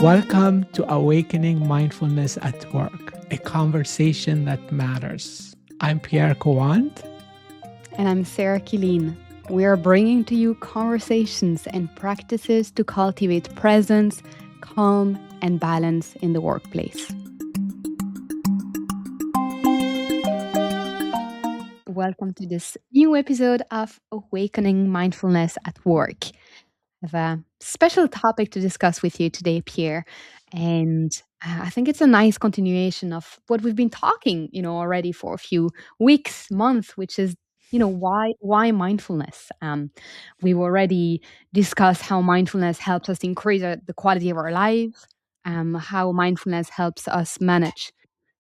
Welcome to Awakening Mindfulness at Work, a conversation that matters. I'm Pierre And I'm Sarah Killeen. We are bringing to you conversations and practices to cultivate presence, calm, and balance in the workplace. Welcome to this new episode of Awakening Mindfulness at Work. I have a special topic to discuss with you today, Pierre. And I think it's a nice continuation of what we've been talking, already for a few weeks, months, which is, why mindfulness? We've already discussed how mindfulness helps us increase the quality of our lives, how mindfulness helps us manage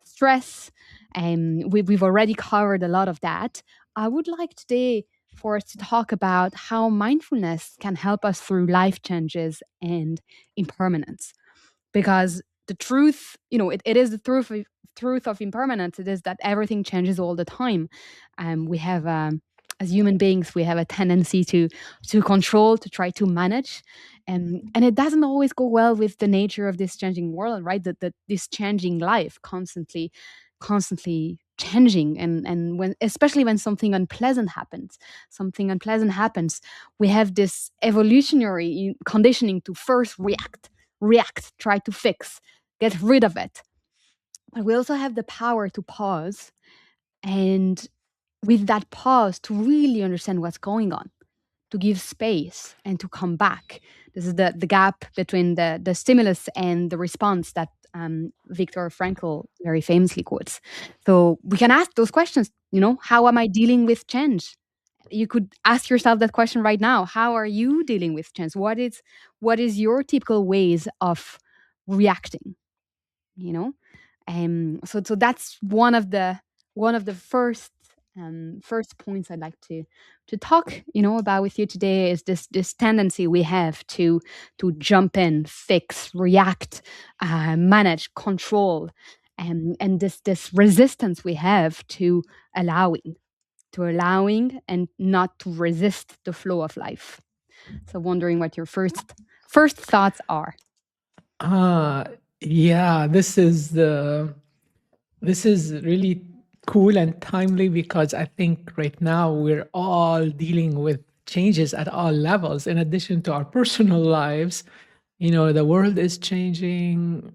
stress. We've already covered a lot of that. I would like today for us to talk about how mindfulness can help us through life changes and impermanence. Because the truth, it is the truth of impermanence. It is that everything changes all the time. We have, as human beings, we have a tendency to control, to try to manage, and it doesn't always go well with the nature of this changing world, right? That this changing life constantly changing, and when, especially when something unpleasant happens, we have this evolutionary conditioning to first react, try to fix, get rid of it. But we also have the power to pause, and with that pause, to really understand what's going on, to give space and to come back. This is the gap between the stimulus and the response that Viktor Frankl very famously quotes. So we can ask those questions, how am I dealing with change? You could ask yourself that question right now. How are you dealing with change? What is your typical ways of reacting? You know, so that's one of the first points I'd like to talk about with you today is this tendency we have to jump in, fix, react, manage, control, and this resistance we have to allowing and not to resist the flow of life. So wondering what your first thoughts are. Uh, yeah, this is really cool and timely because I think right now we're all dealing with changes at all levels. In addition to our personal lives, the world is changing,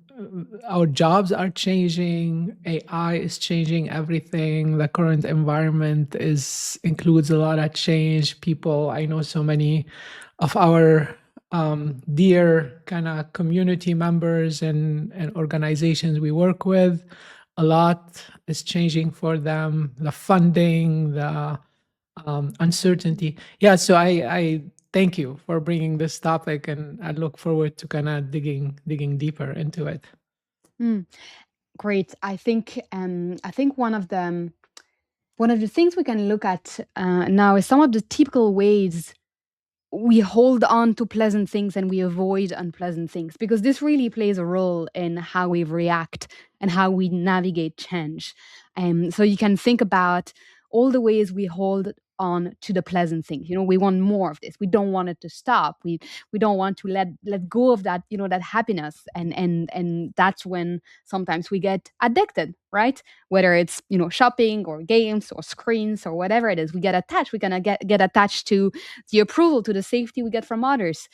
our jobs are changing, AI is changing everything. The current environment is includes a lot of change. People, I know so many of our dear kind of community members and organizations we work with, a lot is changing for them. The funding, the uncertainty. Yeah, so I thank you for bringing this topic, and I look forward to kind of digging deeper into it. Mm, great. I think one of the things we can look at now is some of the typical ways we hold on to pleasant things and we avoid unpleasant things, because this really plays a role in how we react and how we navigate change. So you can think about all the ways we hold on to the pleasant things. We want more of this. We don't want it to stop. We don't want to let go of that, that happiness. And that's when sometimes we get addicted, right? Whether it's shopping or games or screens or whatever it is, we get attached. We're gonna get attached to the approval, to the safety we get from others.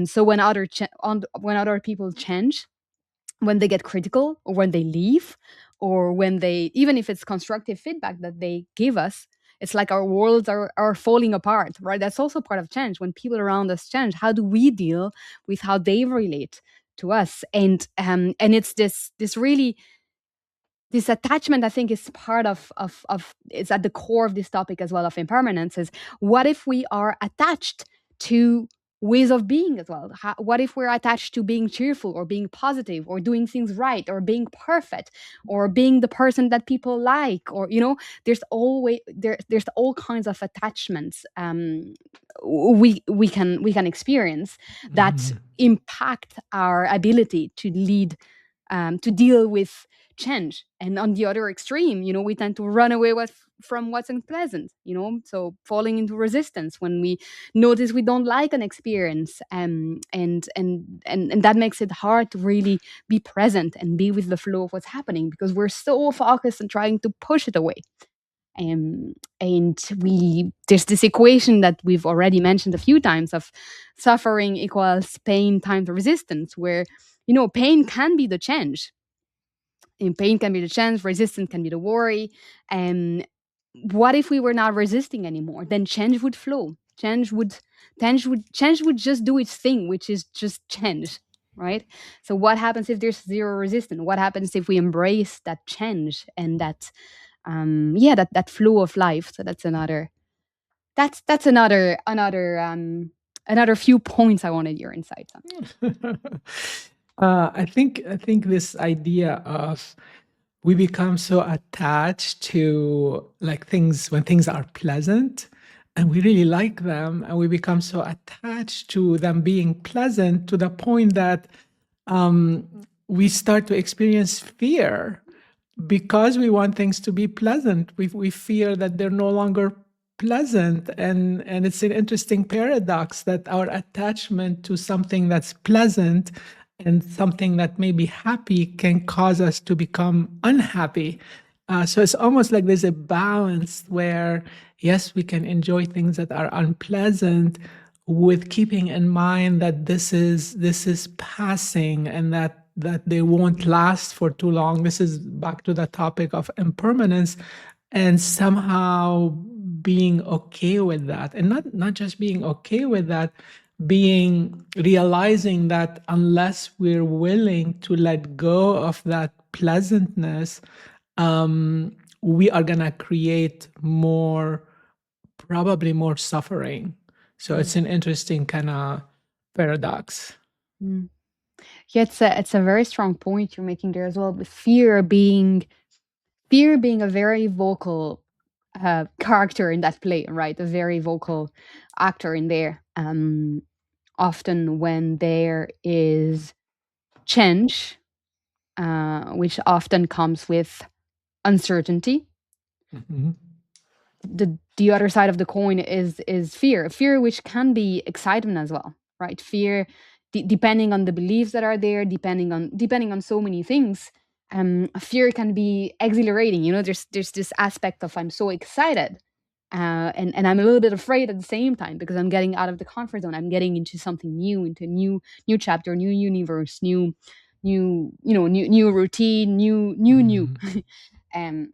So when other people change, when they get critical, or when they leave, or when they, even if it's constructive feedback that they give us, it's like our worlds are falling apart, right? That's also part of change. When people around us change, how do we deal with how they relate to us? And it's this really, this attachment, I think, is part of it's at the core of this topic as well, of impermanence. Is what if we are attached to ways of being as well? What if we're attached to being cheerful or being positive or doing things right or being perfect or being the person that people like? Or there's all kinds of attachments we can experience that Mhm. impact our ability to lead to deal with change. And on the other extreme, we tend to run away from what's unpleasant, so falling into resistance when we notice we don't like an experience, and that makes it hard to really be present and be with the flow of what's happening, because we're so focused on trying to push it away. And there's this equation that we've already mentioned a few times of suffering equals pain times resistance, where pain can be the change. And pain can be the change, resistance can be the worry. And what if we were not resisting anymore? Then change would flow. Change would just do its thing, which is just change, right? So what happens if there's zero resistance? What happens if we embrace that change and that flow of life? So that's another few points I wanted your insights on. I think this idea of we become so attached to like things when things are pleasant and we really like them, and we become so attached to them being pleasant to the point that we start to experience fear because we want things to be pleasant. We fear that they're no longer pleasant, and it's an interesting paradox that our attachment to something that's pleasant and something that may be happy can cause us to become unhappy. So it's almost like there's a balance where, yes, we can enjoy things that are unpleasant, with keeping in mind that this is passing, and that they won't last for too long. This is back to the topic of impermanence, and somehow being okay with that, and not just being okay with that, realizing that unless we're willing to let go of that pleasantness, we are going to create probably more suffering. So it's an interesting kind of paradox. Mm. Yeah, it's a very strong point you're making there as well. With fear being a very vocal character in that play, right? A very vocal actor in there. Often when there is change, which often comes with uncertainty, Mhm. the other side of the coin is fear, which can be excitement as well, right? Fear, depending on the beliefs that are there, depending on so many things. Fear can be exhilarating. There's this aspect of I'm so excited, and I'm a little bit afraid at the same time, because I'm getting out of the comfort zone. I'm getting into something new, into a new chapter, new universe, new routine, new. Mhm. um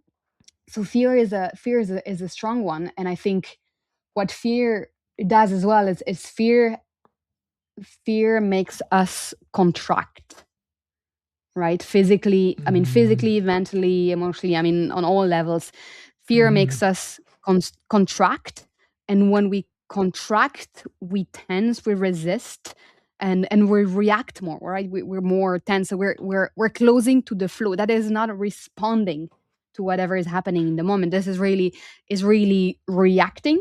so fear is a strong one, and I think what fear does as well is fear makes us contract, right? Physically, I mean, Mhm. physically, mentally, emotionally, I mean, on all levels. Fear Mhm. makes us contract, and when we contract, we tense, we resist, and we react more, right? We're more tense, so we're closing to the flow. That is not responding to whatever is happening in the moment. This is really reacting,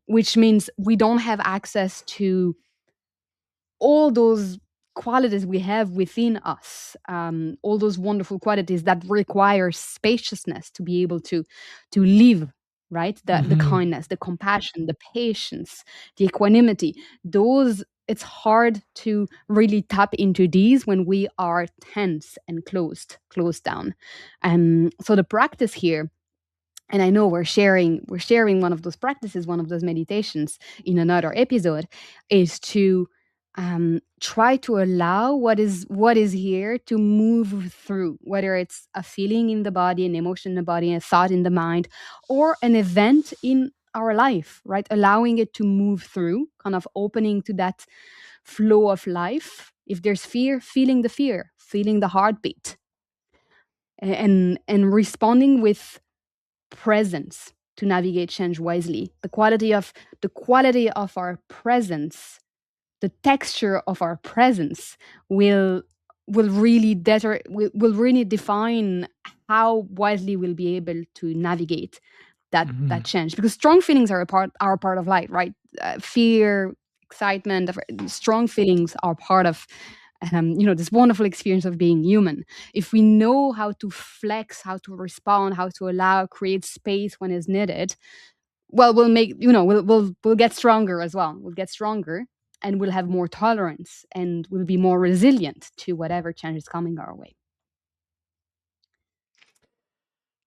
which means we don't have access to all those qualities we have within us, all those wonderful qualities that require spaciousness to be able to live, right? The Mhm. kindness, the compassion, the patience, the equanimity. Those, it's hard to really tap into these when we are tense and closed down. So the practice here, and I know we're sharing one of those practices, one of those meditations in another episode, is to try to allow what is here to move through, whether it's a feeling in the body, an emotion in the body, a thought in the mind, or an event in our life, right? Allowing it to move through, kind of opening to that flow of life. If there's fear, feeling the heartbeat, and responding with presence to navigate change wisely. The quality of our presence, the texture of our presence will really define how wisely we'll be able to navigate that Mhm. change. Because strong feelings are a part of life, right? Fear, excitement, strong feelings are part this wonderful experience of being human. If we know how to flex, how to respond, how to allow, create space when it's needed, well, we'll make, we'll get stronger as well. We'll get stronger, and we'll have more tolerance, and we'll be more resilient to whatever change is coming our way.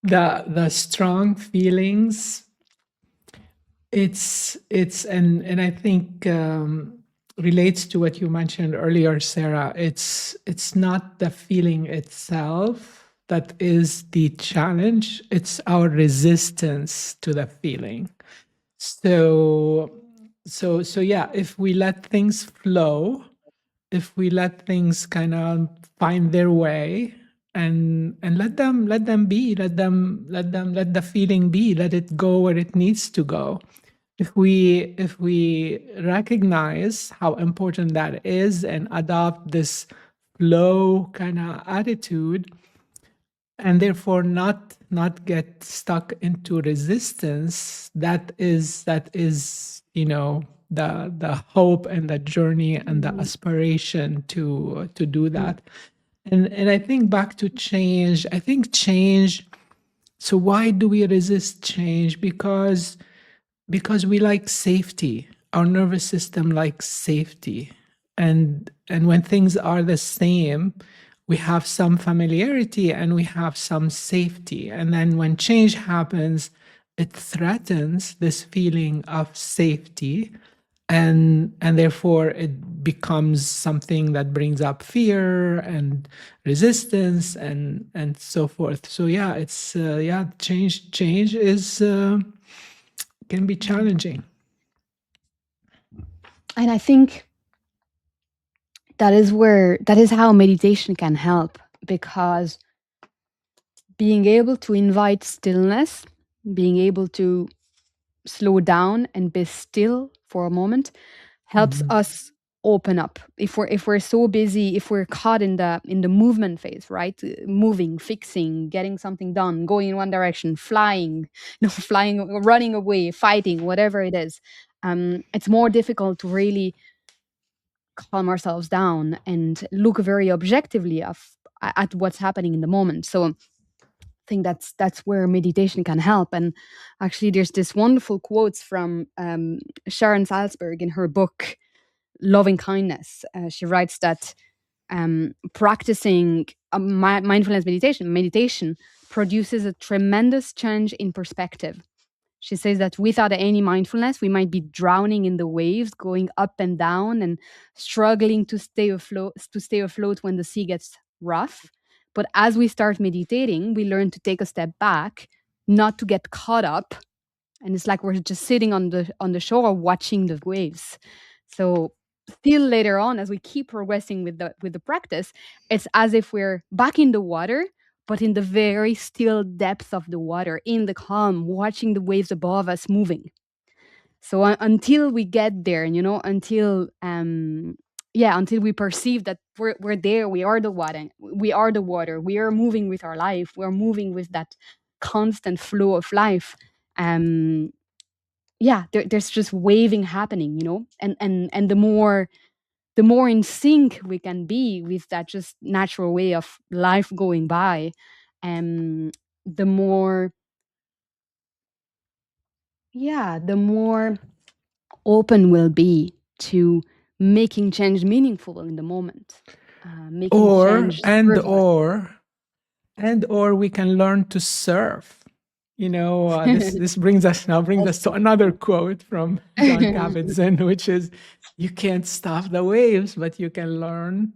The strong feelings, it's and I think relates to what you mentioned earlier, Sarah. It's not the feeling itself that is the challenge, it's our resistance to the feeling. So yeah, if we let things flow, if we let things kind of find their way, and let them be, let the feeling be, let it go where it needs to go. If we recognize how important that is and adopt this flow kind of attitude, and therefore not get stuck into resistance, that is the hope and the journey and the aspiration to do that. And I think back to change, I think change, so why do we resist change? Because we like safety. Our nervous system likes safety. And when things are the same, we have some familiarity and we have some safety. And then when change happens, it threatens this feeling of safety. And therefore it becomes something that brings up fear and resistance and so forth. So yeah, it's change is can be challenging. And I think that is how meditation can help, because being able to invite stillness, being able to slow down and be still for a moment, helps us open up. If we're so busy, if we're caught in the movement phase, right? Moving, fixing, getting something done, going in one direction, flying, flying, running away, fighting, whatever it is, it's more difficult to really calm ourselves down and look very objectively at what's happening in the moment. So I think that's where meditation can help. And actually, there's this wonderful quotes from Sharon Salzberg in her book Loving Kindness. She writes that practicing mindfulness meditation produces a tremendous change in perspective. She says that without any mindfulness, we might be drowning in the waves, going up and down and struggling to stay afloat when the sea gets rough. But as we start meditating, we learn to take a step back, not to get caught up, and it's like we're just sitting on the shore watching the waves. So still later on, as we keep progressing with the practice, it's as if we're back in the water, but in the very still depth of the water, in the calm, watching the waves above us moving. So until we get there, until we perceive that we're there, we are the water, we are moving with our life, we're moving with that constant flow of life. There's just waving happening, and the more in sync we can be with that just natural way of life going by, the more the more open we'll be to making change meaningful in the moment, making or change and serve us. or and or we can learn to surf. This brings us to another quote from John Kabat-Zinn, which is, "You can't stop the waves, but you can learn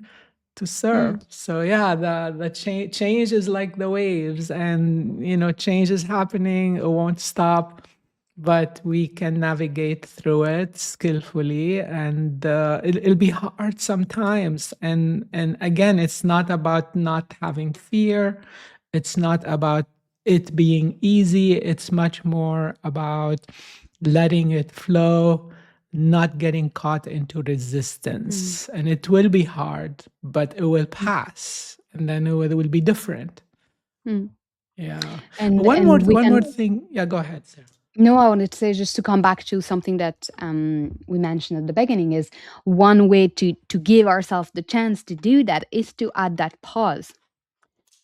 to surf." Mm, So yeah, the change is like the waves, and change is happening. It won't stop, but we can navigate through it skillfully, and it'll be hard sometimes. And again, it's not about not having fear. It's not about it being easy. It's much more about letting it flow, not getting caught into mm, resistance. And it will be hard, but it will mm, pass, and then it will be different. mm. Yeah. and One more and we one more can thing. Yeah, go ahead, Sarah. No, I wanted to say, just to come back to something that we mentioned at the beginning, is one way to give ourselves the chance to do that is to add that pause.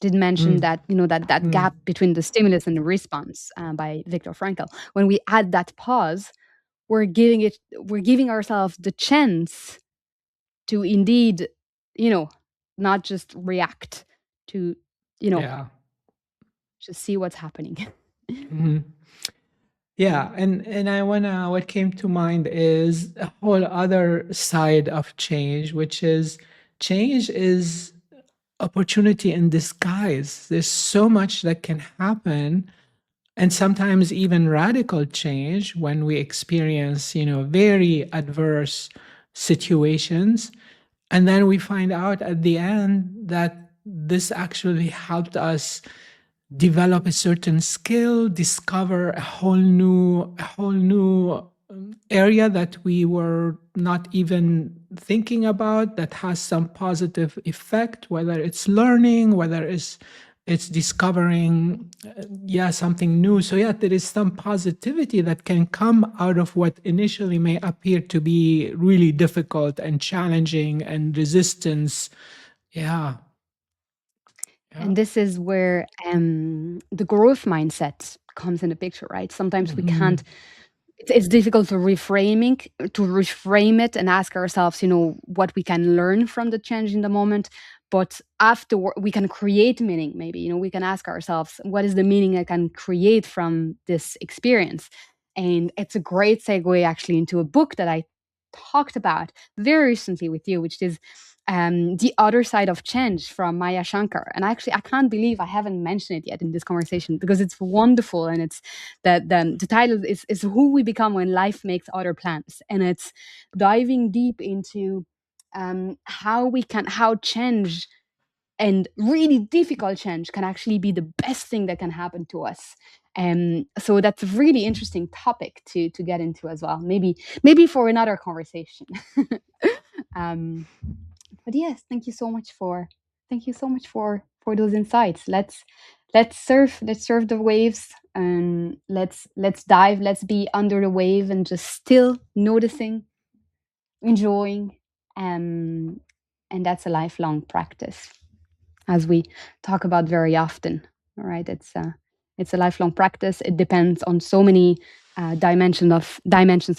Did mention Mm, that, that mm, gap between the stimulus and the response, by Viktor Frankl. When we add that pause, we're giving ourselves the chance to indeed, you know, not just react, to, you know, yeah. just see what's happening. Mhm. Yeah, and I wanna what came to mind is a whole other side of change is opportunity in disguise. There's so much that can happen, and sometimes even radical change when we experience, very adverse situations, and then we find out at the end that this actually helped us develop a certain skill, discover a whole new area that we were not even thinking about, that has some positive effect, whether it's learning, whether it's discovering, yeah, something new. So yeah, there is some positivity that can come out of what initially may appear to be really difficult and challenging and resistance. Yeah, yeah. And this is where the growth mindset comes in the picture, right? Sometimes we can't. Mhm. It's difficult to reframe it and ask ourselves, what we can learn from the change in the moment. But afterward, we can create meaning. Maybe, we can ask ourselves, what is the meaning I can create from this experience? And it's a great segue actually into a book that I talked about very recently with you, which is The Other Side of Change from Maya Shankar. And actually, I can't believe I haven't mentioned it yet in this conversation, because it's wonderful. And it's that the title is Who We Become When Life Makes Other Plans. And it's diving deep into how change, and really difficult change, can actually be the best thing that can happen to us. So that's a really interesting topic to get into as well. Maybe for another conversation. um, but yes, thank you so much for those insights. Let's surf the waves, and let's dive, let's be under the wave and just still noticing, enjoying, um, and that's a lifelong practice, as we talk about very often. All right, it's a lifelong practice. It depends on so many dimensions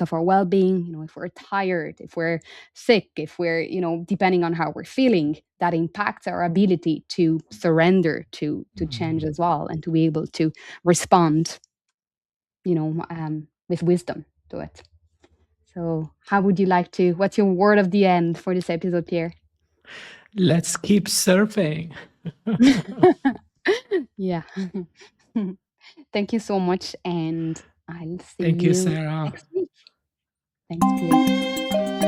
of our well-being. If we're tired, if we're sick, if we're, depending on how we're feeling, that impacts our ability to surrender to change Mhm. as well, and to be able to respond, with wisdom to it. So, how would you like to? What's your word of the end for this episode, Pierre? Let's keep surfing. Yeah. Thank you so much, and I'll see Thank you, you Sarah. next week. Thanks, Pierre.